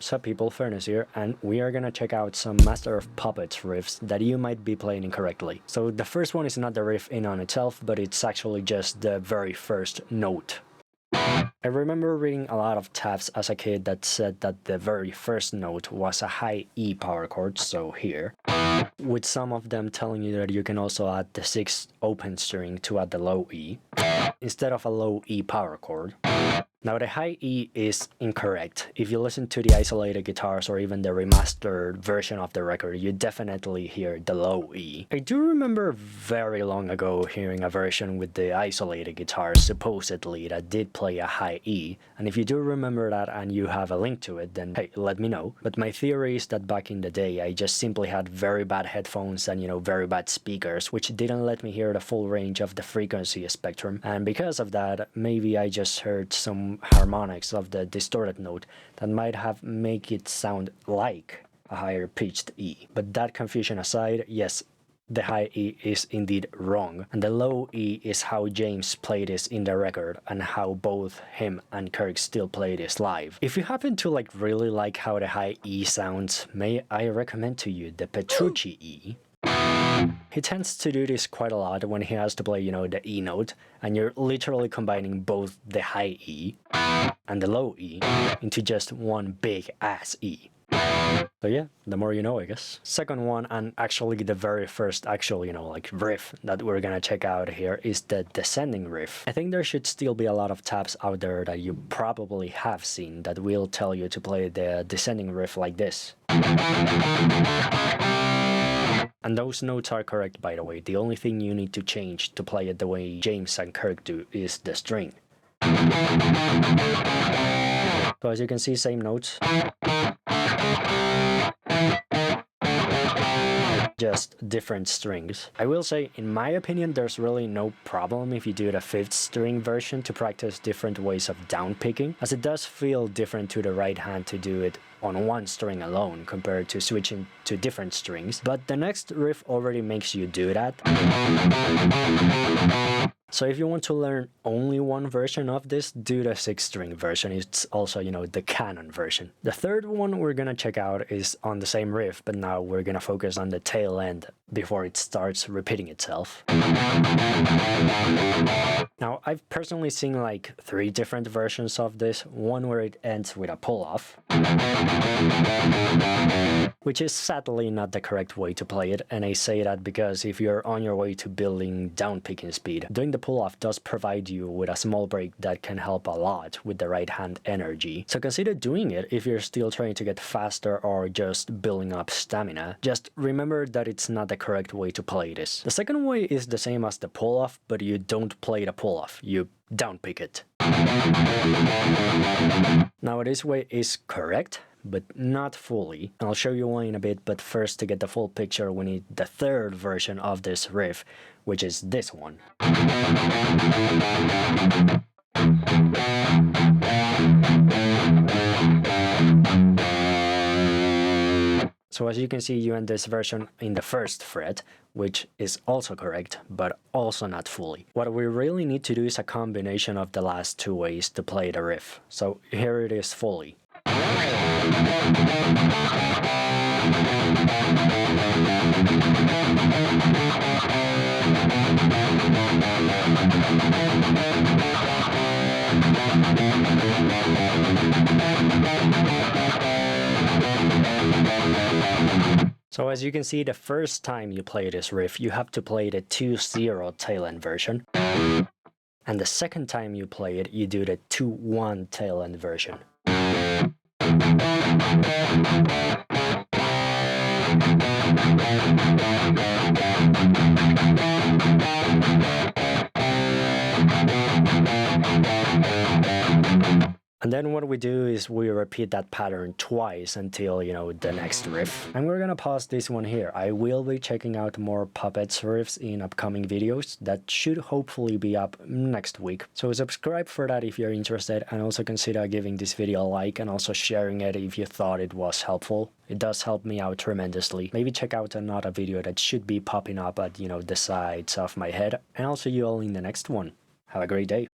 Sup people, Fernus here, and we are gonna check out some Master of Puppets riffs that you might be playing incorrectly. So the first one is not the riff in on itself, but it's actually just the very first note. I remember reading a lot of tabs as a kid that said that the very first note was a high E power chord, so here, with some of them telling you that you can also add the 6th open string to add the low E, instead of a low E power chord. Now the high E is incorrect. If you listen to the isolated guitars or even the remastered version of the record, you definitely hear the low E. I do remember very long ago hearing a version with the isolated guitars supposedly that did play a high E, and if you do remember that and you have a link to it, then hey, let me know. But my theory is that back in the day I just simply had very bad headphones and very bad speakers, which didn't let me hear the full range of the frequency spectrum, and because of that maybe I just heard some harmonics of the distorted note that might have make it sound like a higher pitched E. But that confusion aside, yes, the high E is indeed wrong, and the low E is how James played this in the record and how both him and Kirk still play this live. If you happen to really like how the high E sounds, may I recommend to you the Petrucci E. He tends to do this quite a lot when he has to play, the E note, and you're literally combining both the high E and the low E into just one big ass E. So yeah, the more you know, I guess. Second one, and actually the very first riff that we're gonna check out here is the descending riff. I think there should still be a lot of tabs out there that you probably have seen that will tell you to play the descending riff like this. And those notes are correct, by the way. The only thing you need to change to play it the way James and Kirk do is the string. So as you can see, same notes. Just different strings. I will say, in my opinion, there's really no problem if you do the 5th string version to practice different ways of down picking, as it does feel different to the right hand to do it on one string alone compared to switching to different strings, but the next riff already makes you do that. So if you want to learn only one version of this, do the 6th string version. It's also, the canon version. The third one we're gonna check out is on the same riff, but now we're gonna focus on the tail end before it starts repeating itself. Now, I've personally seen 3 different versions of this. One where it ends with a pull-off, which is sadly not the correct way to play it, and I say that because if you're on your way to building down picking speed, doing the pull-off does provide you with a small break that can help a lot with the right hand energy. So consider doing it if you're still trying to get faster or just building up stamina. Just remember that it's not the correct way to play this. The second way is the same as the pull-off, but you don't play the pull-off, you down pick it. Now this way is correct, but not fully. I'll show you why in a bit, but first, to get the full picture, we need the third version of this riff, which is this one. So as you can see, you end this version in the 1st fret, which is also correct, but also not fully. What we really need to do is a combination of the last 2 ways to play the riff. So here it is fully. So as you can see, the first time you play this riff, you have to play the 2-0 tail end version. And the second time you play it, you do the 2-1 tail end version. And then what we do is we repeat that pattern twice until, the next riff. And we're gonna pause this one here. I will be checking out more Puppets riffs in upcoming videos that should hopefully be up next week. So subscribe for that if you're interested, and also consider giving this video a like and also sharing it if you thought it was helpful. It does help me out tremendously. Maybe check out another video that should be popping up at, the sides of my head. And I'll see you all in the next one. Have a great day.